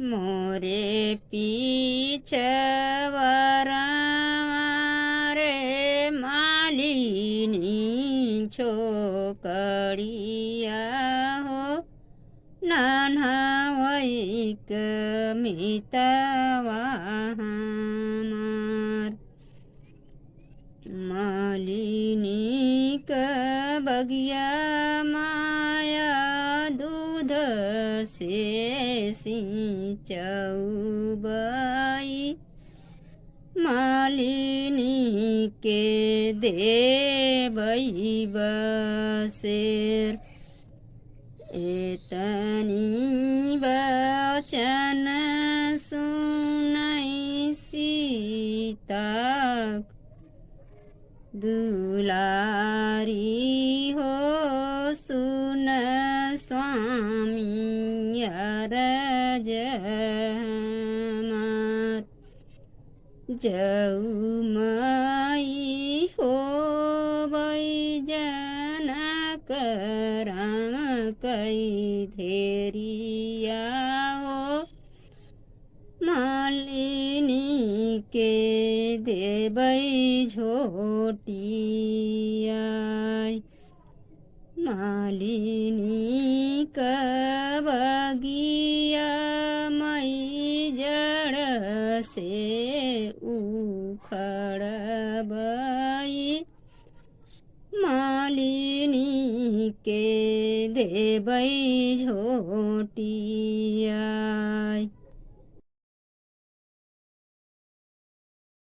मोरे पीछवारा रे मालिनी छोकड़िया हो नाना वैक मितावा हमार मालिनी का बगिया माया दूध से सिंचौबाई मालिनी के देवई बसेर एतनी वचन सुनाई सीता दुलारी हो सुन स्वामी अरज हमार जौमई हो वै जनक राम कई धेरिया हो मालिनी के देवै झोटिया मालिनी का बगिया मई जड़ से उखड़बई मालिनी के देवै झोटिया।